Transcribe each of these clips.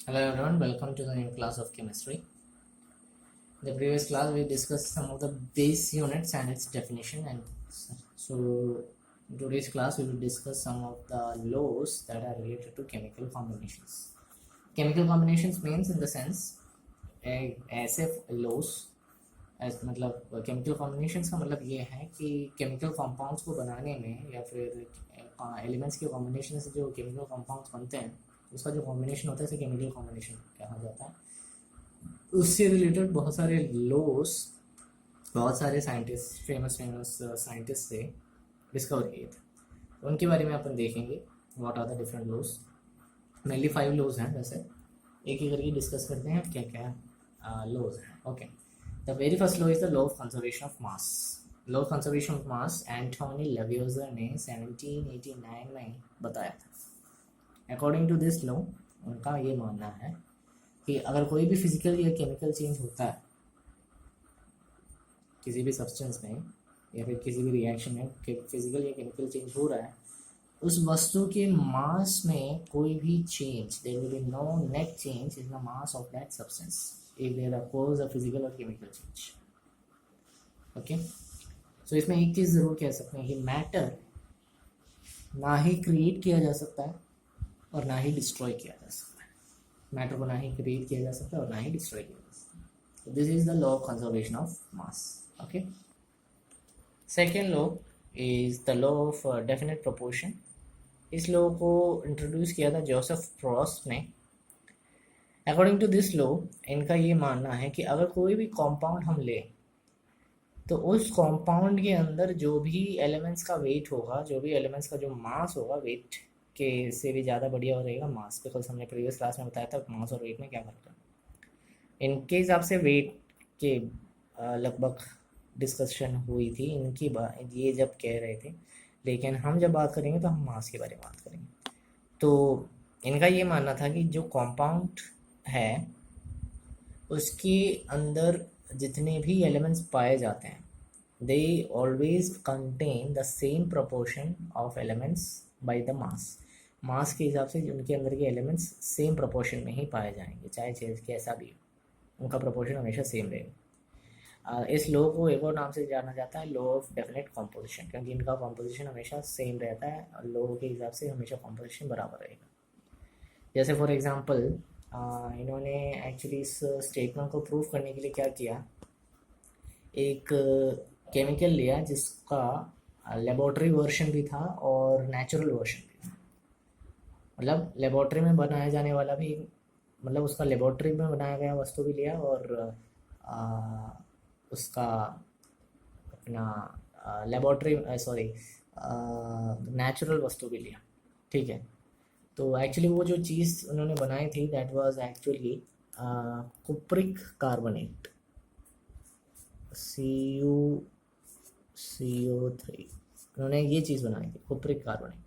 Hello everyone, welcome to the new class of chemistry. In the previous class we discussed some of the base units and its definition, and so in today's class we will discuss some of the laws that are related to chemical combinations. Chemical combinations means in the sense ऐसे laws as मतलब chemical combinations का मतलब ये है कि chemical compounds को बनाने में या फिर elements के combination से जो chemical compounds बनते हैं उसका जो combination होता है उसे chemical combination कहा जाता है। उससे रिलेटेड बहुत सारे लॉस बहुत सारे साइंटिस्ट फेमस साइंटिस्ट से डिस्कवर किए थे, उनके बारे में अपन देखेंगे। What are the different laws. Mainly 5 laws हैं, वैसे एक एक करके डिस्कस करते हैं क्या क्या लॉज हैं। Okay, the very first law is the law of conservation of mass. Law of conservation of mass Antoine Lavoisier ने 1789 में बताया था। अकॉर्डिंग टू दिस लॉ उनका ये मानना है कि अगर कोई भी फिजिकल या केमिकल चेंज होता है किसी भी सब्सटेंस में या फिर किसी भी रिएक्शन में फिजिकल या केमिकल चेंज हो रहा है, उस वस्तु के मास में कोई भी change, there will be no net change in the mass of that substance if there occurs a physical और केमिकल चेंज। ओके, सो इसमें एक चीज़ ज़रूर कह सकते हैं कि मैटर ना ही क्रिएट किया जा सकता है और ना ही डिस्ट्रॉय किया जा सकता है। मैटर को ना ही क्रिएट किया जा सकता है और ना ही डिस्ट्रॉय किया जा सकता है। This is the law of conservation of mass. Okay, second law is the law of definite proportion. इस लॉ को इंट्रोड्यूस किया था जोसेफ फ्रॉस्ट ने। अकॉर्डिंग टू दिस लॉ इनका ये मानना है कि अगर कोई भी कॉम्पाउंड हम ले तो उस कॉम्पाउंड के अंदर जो भी एलिमेंट्स का वेट होगा, जो भी एलिमेंट्स का जो मास होगा, वेट के से भी ज़्यादा बढ़िया हो रहेगा मास। बिकॉज हमने प्रीवियस क्लास में बताया था मास और वेट में क्या फर्क है। इनके हिसाब से वेट के लगभग डिस्कशन हुई थी इनकी बात, ये जब कह रहे थे, लेकिन हम जब बात करेंगे तो हम मास के बारे में बात करेंगे। तो इनका ये मानना था कि जो कॉम्पाउंड है उसके अंदर जितने भी एलिमेंट्स पाए जाते हैं they always contain the same proportion of elements by the mass. Mass के हिसाब से उनके अंदर के एलिमेंट्स सेम प्रोपोर्शन में ही पाए जाएंगे, चाहे चेंज कैसा भी हो, उनका प्रोपोर्शन हमेशा सेम रहेगा। इस लॉ को एक और नाम से जाना जाता है लॉ ऑफ डेफिनेट कॉम्पोजिशन, क्योंकि इनका कॉम्पोजिशन हमेशा सेम रहता है और लॉ के हिसाब से हमेशा कॉम्पोजिशन बराबर रहेगा। जैसे फॉर एग्जांपल इन्होंने एक्चुअली इस स्टेटमेंट को प्रूव करने के लिए क्या किया, एक केमिकल लिया जिसका लेबोरेटरी वर्जन भी था और नेचुरल वर्जन भी था। मतलब लेबोरेटरी में बनाया जाने वाला भी, मतलब उसका लेबोरेटरी में बनाया गया वस्तु भी लिया और उसका अपना लेबोरेटरी नेचुरल वस्तु भी लिया। ठीक है, तो एक्चुअली वो जो चीज़ उन्होंने बनाई थी that was actually cupric carbonate, CO3। उन्होंने ये चीज़ बनाई थी कुप्रिक कार्बोनेट।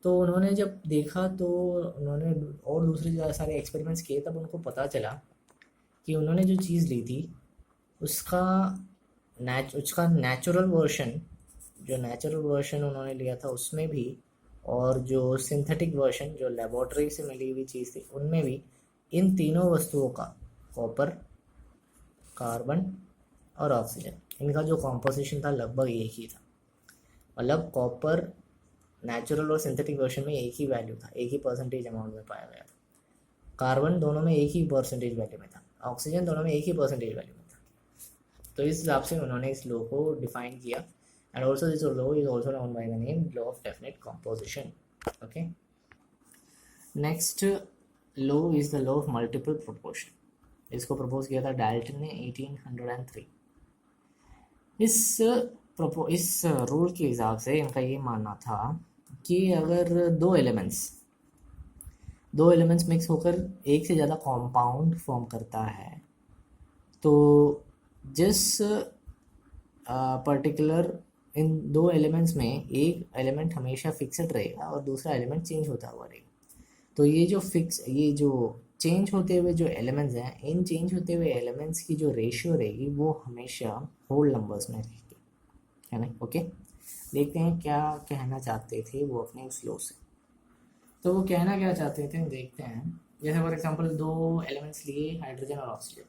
तो उन्होंने जब देखा तो उन्होंने और दूसरे सारे एक्सपेरिमेंट्स किए, तब उनको पता चला कि उन्होंने जो चीज़ ली थी उसका नेचुरल वर्जन, जो नेचुरल वर्जन उन्होंने लिया था उसमें भी, और जो सिंथेटिक वर्जन जो लेबोरेटरी से मिली हुई चीज़ थी उनमें भी, इन तीनों वस्तुओं का, कॉपर, कार्बन और ऑक्सीजन, इनका जो कॉम्पोजिशन था लगभग एक ही था। मतलब कॉपर नेचुरल और सिंथेटिक वर्जन में एक ही वैल्यू था, एक ही परसेंटेज अमाउंट में पाया गया था। कार्बन दोनों में एक ही परसेंटेज वैल्यू में था, ऑक्सीजन दोनों में एक ही परसेंटेज वैल्यू में था। तो इस हिसाब से उन्होंने इस लॉ को डिफाइन किया। And also this law is also known by the name law of definite composition. Okay, next law is the law of multiple proportion. इसको प्रपोज किया था डाल्टन ने 1803। इस रूल के हिसाब से इनका ये मानना था कि अगर दो एलिमेंट्स मिक्स होकर एक से ज़्यादा कॉम्पाउंड फॉर्म करता है तो जिस पर्टिकुलर इन दो एलिमेंट्स में एक एलिमेंट हमेशा फिक्सड रहेगा और दूसरा एलिमेंट चेंज होता हुआ रहेगा। तो ये जो चेंज होते हुए जो एलिमेंट्स हैं, इन चेंज होते हुए एलिमेंट्स की जो रेशियो रहेगी वो हमेशा होल नंबर्स में रहेगी, है ना। ओके, देखते हैं क्या कहना चाहते थे वो अपने उस लॉ से। तो वो कहना क्या चाहते थे देखते हैं। जैसे फॉर एग्जांपल दो एलिमेंट्स लिए हाइड्रोजन और ऑक्सीजन,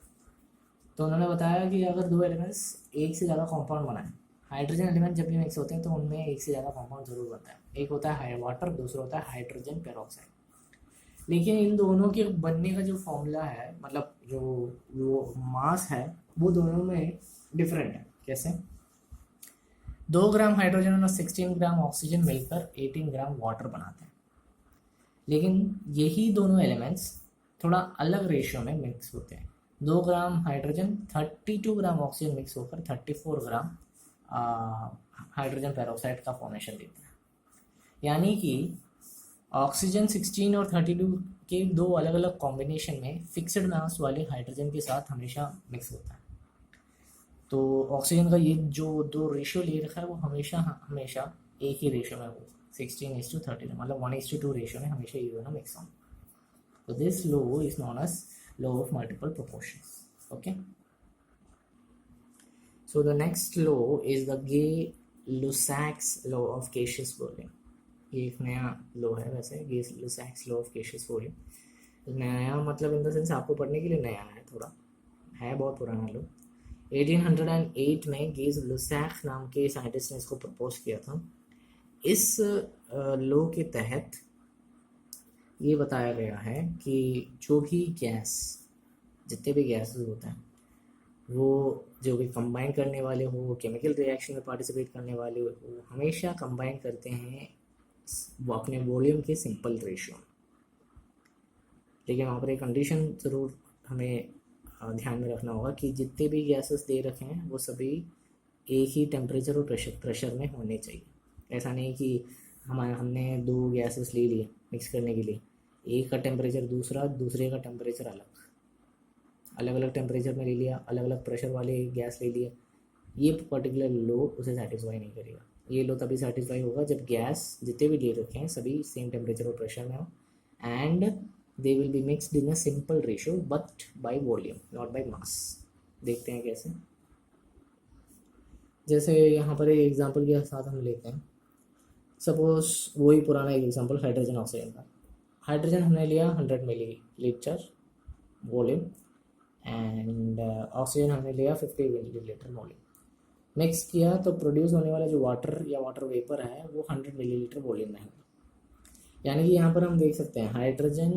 तो उन्होंने बताया कि अगर दो एलिमेंट्स एक से ज़्यादा कंपाउंड बनाएं, हाइड्रोजन एलिमेंट जब भी मिक्स होते हैं तो उनमें एक से ज़्यादा कंपाउंड जरूर बनता है। एक होता है वाटर, दूसरा होता है हाइड्रोजन पेरोक्साइड। लेकिन इन दोनों के बनने का जो फॉर्मूला है, मतलब जो मास है, वो दोनों में डिफरेंट है। कैसे? 2 ग्राम हाइड्रोजन और 16 ग्राम ऑक्सीजन मिलकर 18 ग्राम वाटर बनाते हैं। लेकिन यही दोनों एलिमेंट्स थोड़ा अलग रेशियो में मिक्स होते हैं। 2 gram hydrogen 32 gram oxygen mix होकर 34 ग्राम हाइड्रोजन पेरोक्साइड का फॉर्मेशन देते हैं। यानी कि ऑक्सीजन 16 और 32 के दो अलग अलग कॉम्बिनेशन में फिक्स्ड मास वाले हाइड्रोजन के साथ हमेशा मिक्स होता है। तो ऑक्सीजन का ये जो दो रेशियो ले रखा है वो हमेशा हमेशा एक ही रेशियो में हो, 16:32, मतलब 1:2 रेशियो में हमेशा ये दोनों मिक्स होंगे। So this law is known as law of multiple proportions. Okay. So the next law is the Gay-Lussac's law of gaseous volume. ये एक नया लॉ है वैसे, Gay-Lussac's law of gaseous volume. नया मतलब इन द सेंस आपको पढ़ने के लिए नया है, थोड़ा है, बहुत पुराना लॉ। 1808 में गेज-लुसैक नाम के साइंटिस्ट ने इसको प्रपोज किया था। इस लॉ के तहत ये बताया गया है कि जो भी गैस, जितने भी गैसेस होते हैं, वो जो भी कंबाइन करने वाले हो, केमिकल रिएक्शन में पार्टिसिपेट करने वाले हो, हमेशा कंबाइन करते हैं वो अपने वॉल्यूम के सिंपल रेशियो। लेकिन वहाँ पर एक कंडीशन ज़रूर हमें ध्यान में रखना होगा कि जितने भी गैसेस दे रखे हैं वो सभी एक ही टेम्परेचर और प्रेशर में होने चाहिए। ऐसा नहीं कि हमने दो गैसेस ले लिए मिक्स करने के लिए, एक का टेम्परेचर दूसरा, दूसरे का टेम्परेचर अलग अलग टेम्परेचर में ले लिया, अलग अलग प्रेशर वाले गैस ले लिए, ये पर्टिकुलर लो उसे सेटिस्फाई नहीं करेगा। ये लो तभी सेटिस्फाई होगा जब गैस जितने भी ले रखे हैं सभी सेम टेम्परेचर और प्रेशर में हो, and they will be mixed in a simple ratio but by volume not by mass. देखते हैं कैसे। जैसे यहाँ पर एक एग्जांपल के साथ हम लेते हैं, सपोज वही पुराना एक एग्जांपल हाइड्रोजन ऑक्सीजन का। हाइड्रोजन हमने लिया 100 मिलीलीटर वॉल्यूम एंड ऑक्सीजन हमने लिया 50 मिलीलीटर वॉल्यूम। मिक्स किया तो प्रोड्यूस होने वाला जो वाटर या वाटर वेपर है वो 100 मिलीलीटर वॉल्यूम में है। यानी कि यहाँ पर हम देख सकते हैं हाइड्रोजन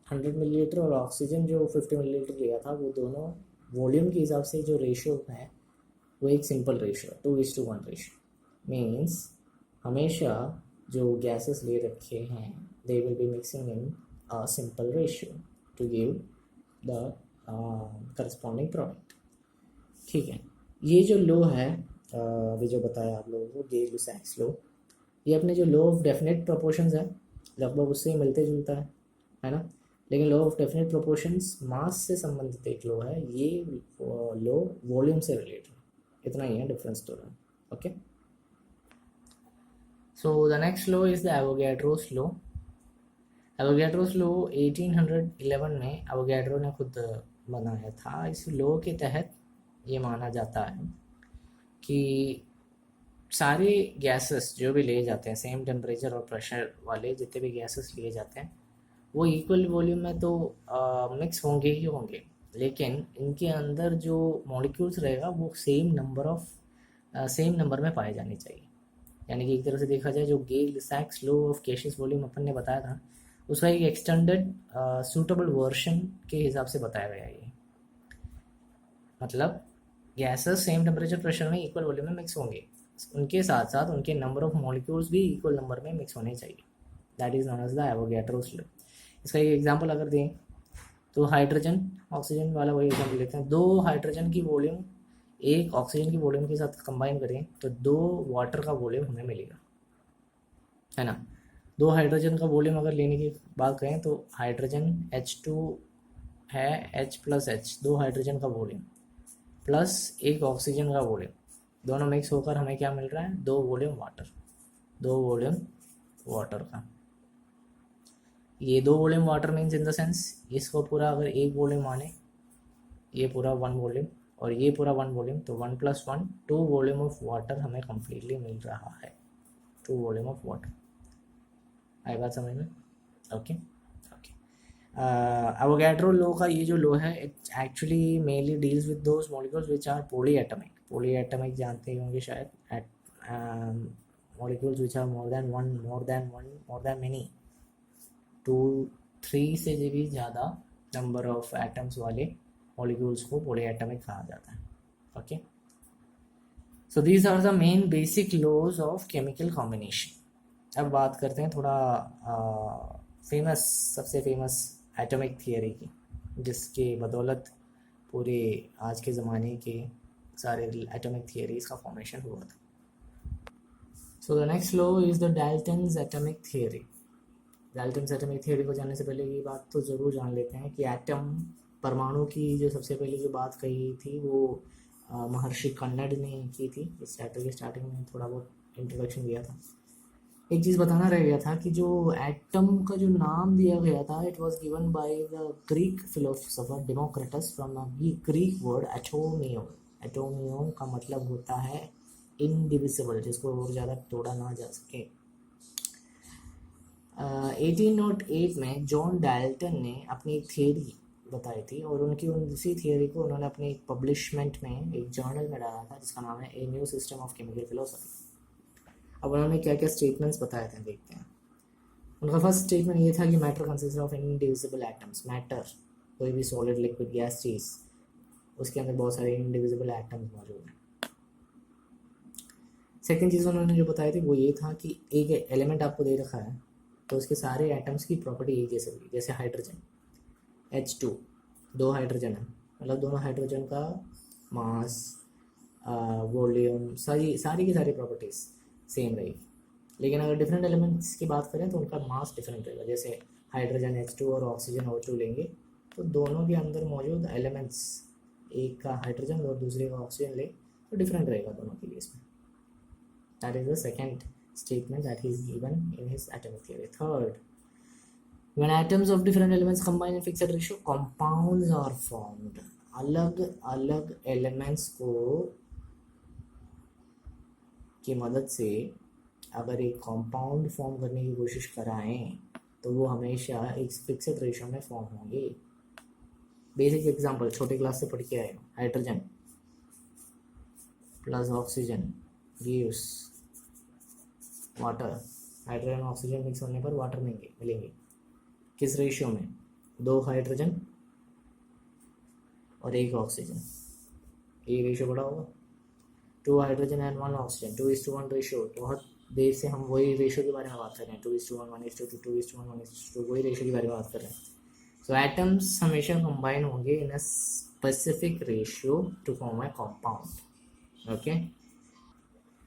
100 मिलीलीटर और ऑक्सीजन जो 50 मिलीलीटर लिया था, वो दोनों वॉल्यूम के हिसाब से जो रेशियो है वो एक सिंपल रेशियो, 2:1 रेशियो। मीन्स हमेशा जो गैसेस ले रखे हैं they will be mixing in a simple ratio to give the corresponding product। ठीक है, ये जो लो है अभी जो बताया आप लोगों को गे-लुसैक्स लो, ये अपने जो लॉ ऑफ डेफिनेट प्रोपोर्शंस है लगभग उससे ही मिलते जुलता है ना। लेकिन लॉ ऑफ डेफिनेट प्रोपोर्शंस मास से संबंधित एक लॉ है, ये लॉ वॉल्यूम से रिलेटेड, इतना ही है डिफरेंस दोनों। Okay, so the next law is the Avogadro's law. Avogadro's law 1811 में एवोगैड्रो ने खुद बनाया था। इस लॉ के तहत ये माना जाता है कि सारे गैसेस जो भी लिए जाते हैं, सेम टेम्परेचर और प्रेशर वाले जितने भी गैसेस लिए जाते हैं, वो इक्वल वॉल्यूम में तो मिक्स होंगे ही होंगे, लेकिन इनके अंदर जो मॉलिक्यूल्स रहेगा वो सेम नंबर में पाए जाने चाहिए। यानी कि एक तरह से देखा जाए जो Gay Lussac's law of gaseous volume अपन ने बताया था, उसका एक एक्सटेंडेड सूटेबल वर्जन के हिसाब से बताया गया है ये। मतलब गैसेस सेम टेम्परेचर प्रेशर में इक्वल वॉल्यूम में मिक्स होंगे, उनके साथ साथ उनके नंबर ऑफ मॉलिक्यूल्स भी इक्वल नंबर में मिक्स होने चाहिए। That is known as the Avogadro's law. इसका एक एग्जांपल अगर दें तो हाइड्रोजन ऑक्सीजन वाला वही एग्जांपल लेते हैं। 2 हाइड्रोजन की वॉल्यूम एक ऑक्सीजन की वॉल्यूम के साथ कंबाइन करें तो 2 वाटर का वॉल्यूम हमें मिलेगा, है ना। 2 हाइड्रोजन का वॉल्यूम अगर लेने की बात करें तो हाइड्रोजन H2 है, H+H 2 हाइड्रोजन का वॉल्यूम प्लस एक ऑक्सीजन का वॉल्यूम, दोनों मिक्स होकर हमें क्या मिल रहा है, 2 वॉल्यूम वाटर का। ये 2 volume water means in the sense इसको पूरा अगर एक वॉल्यूम माने, ये पूरा 1 वॉल्यूम और ये पूरा 1 वॉल्यूम, तो 1 + 1 2 वॉल्यूम ऑफ वाटर हमें कम्प्लीटली मिल रहा है, 2 वॉल्यूम ऑफ वाटर। आई बात समझ में? Okay okay. एवोगैड्रो लॉ का ये जो लॉ है it actually mainly deals with those molecules which are polyatomic जानते ही होंगे शायद, at molecules which are more than many 2-3 से भी ज़्यादा नंबर ऑफ एटम्स वाले मॉलिक्यूल्स को पॉली एटमिक कहा जाता है. Okay, so these are the main basic laws of chemical combination. अब बात करते हैं थोड़ा सबसे फेमस एटॉमिक थियरी की, जिसके बदौलत पूरे आज के ज़माने के सारे एटॉमिक थियरीज का फॉर्मेशन हुआ था. So the next law is the Dalton's atomic theory. Dalton's atomic theory को जानने से पहले ये बात तो ज़रूर जान लेते हैं कि एटम, परमाणु की जो सबसे पहले जो बात कही थी वो महर्षि कन्नड़ ने की थी. इस चैप्टर के स्टार्टिंग में थोड़ा बहुत इंट्रोडक्शन दिया था. एक चीज़ बताना रह गया था कि जो एटम का जो नाम दिया गया था it was given by the Greek philosopher Democritus from the Greek word atomium. Atomium का मतलब होता है इनडिविजिबल, जिसको और ज़्यादा तोड़ा ना जा सके. 1808 में जॉन डाल्टन ने अपनी एक थियरी बताई थी और उसी थियरी को उन्होंने अपनी एक पब्लिशमेंट में एक जर्नल में डाला था जिसका नाम है a new system of chemical philosophy. अब उन्होंने क्या क्या स्टेटमेंट्स बताए थे देखते हैं. उनका फर्स्ट स्टेटमेंट ये था कि matter consist of indivisible atoms. Matter, कोई भी सॉलिड लिक्विड गैस चीज़, उसके अंदर बहुत सारे इनडिविजिबल एटम्स मौजूद हैं. सेकेंड चीज़ उन्होंने जो बताई थी वो ये था कि एक एलिमेंट आपको दे रखा है तो उसके सारे एटम्स की प्रॉपर्टी एक जैसे होगी. जैसे हाइड्रोजन H2, 2 हाइड्रोजन है, मतलब दोनों हाइड्रोजन का मास, वॉल्यूम, सारी की सारी प्रॉपर्टीज़ सेम रहेगी. लेकिन अगर डिफरेंट एलिमेंट्स की बात करें तो उनका मास डिफरेंट रहेगा. जैसे हाइड्रोजन H2 और ऑक्सीजन O2 लेंगे तो दोनों के अंदर मौजूद एलिमेंट्स, एक का हाइड्रोजन और दूसरे का ऑक्सीजन ले तो डिफरेंट रहेगा दोनों के लिए इसमें. That is the second statement that he is given in his atomic theory. Third, when atoms of different elements combine in fixed ratio, compounds are formed. अलग अलग एलिमेंट्स को की मदद से अगर एक कंपाउंड फॉर्म करने की कोशिश कराएं तो वो हमेशा एक फिक्स्ड रेशियो में फॉर्म होंगे. बेसिक एग्जांपल छोटे क्लास से पढ़ के आए. Hydrogen plus oxygen gives water. Hydrogen oxygen mix होने पर वाटर मिलेंगे. किस रेशियो में? 2 हाइड्रोजन और 1 ऑक्सीजन. ये रेशियो बड़ा होगा. 2 हाइड्रोजन एंड 1 ऑक्सीजन, 2:1 रेशियो. बहुत देर से हम वही रेशियो के बारे में बात कर रहे हैं. 2:1, 1:2, 2:1, 1:2, वही रेशियो के बारे में बात कर रहे हैं. सो एटम्स हमेशा कंबाइन होंगे in a specific ratio to form a compound. Okay,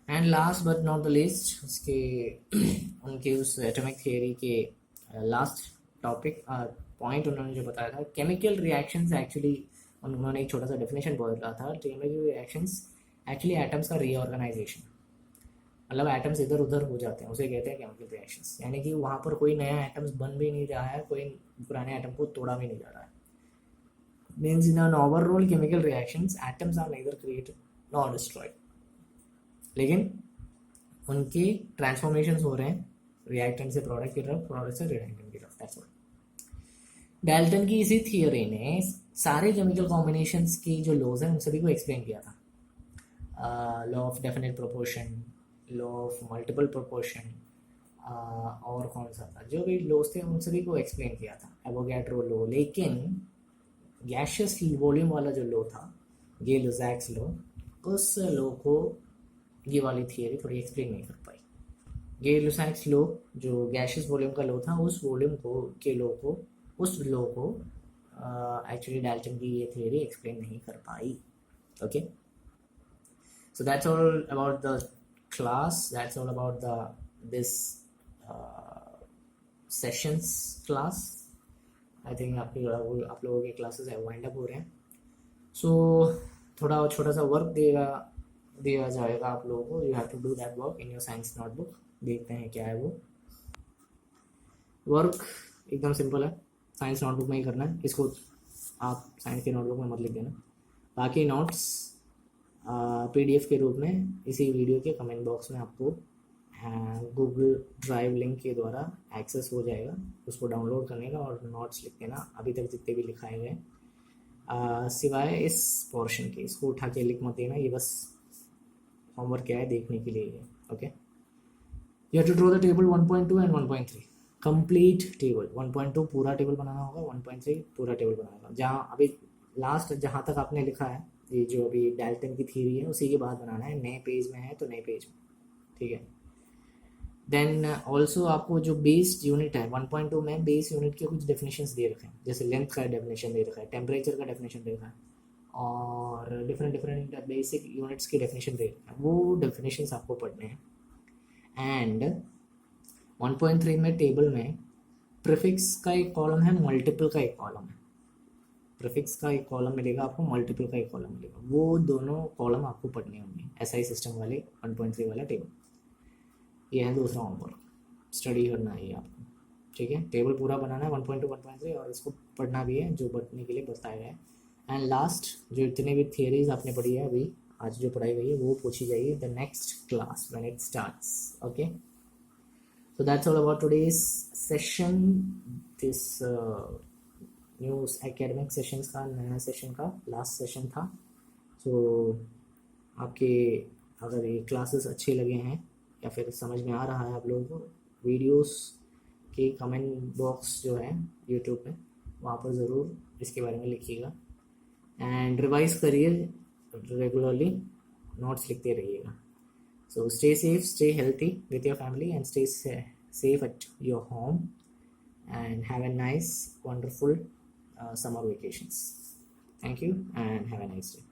and last but not the least, उसके उनके उस एटॉमिक थियरी के लास्ट टॉपिक पॉइंट उन्होंने जो बताया था, केमिकल रिएक्शंस. एक्चुअली उन्होंने एक छोटा सा डेफिनेशन बोला था. केमिकल रिएक्शंस एक्चुअली एटम्स का रीऑर्गेनाइजेशन, मतलब एटम्स इधर उधर हो जाते हैं, उसे कहते हैं केमिकल रिएक्शंस. यानी कि वहाँ पर कोई नया एटम्स बन भी नहीं रहा है, कोई पुराने एटम को तोड़ा भी नहीं जा रहा है. Means in an overall chemical reactions atoms are neither created nor destroyed, लेकिन उनके ट्रांसफॉर्मेशंस हो रहे हैं रिएक्टेंट से प्रोडक्ट की तरफ, प्रोडक्ट से रिएक्टेंट की तरफ. That's all. डाल्टन की इसी थियरी ने सारे केमिकल कॉम्बिनेशंस की जो लॉज हैं उन सभी को एक्सप्लेन किया था. Law of definite proportion, law of multiple proportion, और कौन सा था, जो भी लॉज थे उन सभी को एक्सप्लेन किया था. Avogadro law. लेकिन गैशियस वॉल्यूम वाला जो लॉ था, गे-लुसाक्स लॉ, उस लॉ को ये वाली थियरी थोड़ी एक्सप्लेन नहीं कर पाई. गे-लुसाक्स लॉ जो गैशियस वॉल्यूम का लॉ था, उस लॉ को एक्चुअली डाल्टन की ये थियरी एक्सप्लेन नहीं कर पाई. Okay, so that's all about the class, that's all about this sessions class. I think आप लोगों के क्लासेस वाइंड अप हो रहे हैं. सो थोड़ा छोटा सा वर्क दिया जाएगा आप लोगों को. You have to do that work in your science notebook. देखते हैं क्या है वो वर्क. एकदम सिंपल है, साइंस नोटबुक में ही करना है. इसको आप साइंस के नोटबुक में मत लिख देना. बाकी नोट्स PDF के रूप में इसी वीडियो के कमेंट बॉक्स में आपको गूगल ड्राइव लिंक के द्वारा एक्सेस हो जाएगा, उसको डाउनलोड करने का और नोट्स लिख देना अभी तक जितने भी लिखाए गए, सिवाय इस पोर्शन के, इसको उठा के लिख मत देना, ये बस होमवर्क क्या है देखने के लिए है। Okay, you have to draw the table 1.2 and 1.3 complete table. 1.2 पूरा टेबल बनाना होगा, 1.3 पूरा टेबल बनाना होगा। जहाँ अभी लास्ट जहाँ तक आपने लिखा है, ये जो अभी डाल्टन की थ्योरी है उसी के बाद बनाना है, नए पेज में है तो नए पेज में, ठीक है। देन ऑल्सो आपको जो बेस यूनिट है 1.2 में, बेस यूनिट के कुछ डेफिनेशंस दे रखे हैं, जैसे लेंथ का डेफिनेशन दे रखा है, टेम्परेचर का डेफिनेशन दे रखा है, और डिफरेंट डिफरेंट बेसिक यूनिट्स की डेफिनेशन दे रखा है, वो डेफिनेशंस आपको पढ़ने हैं। एंड 1.3 में टेबल में प्रीफिक्स का एक कॉलम है, मल्टीपल का एक कॉलम है। प्रीफिक्स का एक कॉलम मिलेगा आपको, मल्टीपल का एक कॉलम मिलेगा, वो दोनों कॉलम आपको पढ़ने होंगे एसआई सिस्टम वाले 1.3 वाला टेबल। ये है दूसरा होमवर्क, स्टडी करना है ये आपको, ठीक है। टेबल पूरा बनाना है 1.2 1.3 और इसको पढ़ना भी है जो पढ़ने के लिए बताया गया है। एंड लास्ट जो इतने भी थियरीज आपने पढ़ी है अभी, आज जो पढ़ाई गई है वो पूछी जाएगी the next class when it starts. Okay, so that's all about today's session, this news academic sessions का नया सेशन का लास्ट सेशन था। सो आपके अगर ये क्लासेस अच्छे लगे हैं या फिर समझ में आ रहा है आप लोगों को, वीडियोस के कमेंट बॉक्स जो है यूट्यूब पे वहाँ पर ज़रूर इसके बारे में लिखिएगा एंड रिवाइज करिए रेगुलरली, नोट्स लिखते रहिएगा। So stay safe, stay healthy with your family and stay safe at your home and have a nice, wonderful summer vacations. Thank you and have a nice day.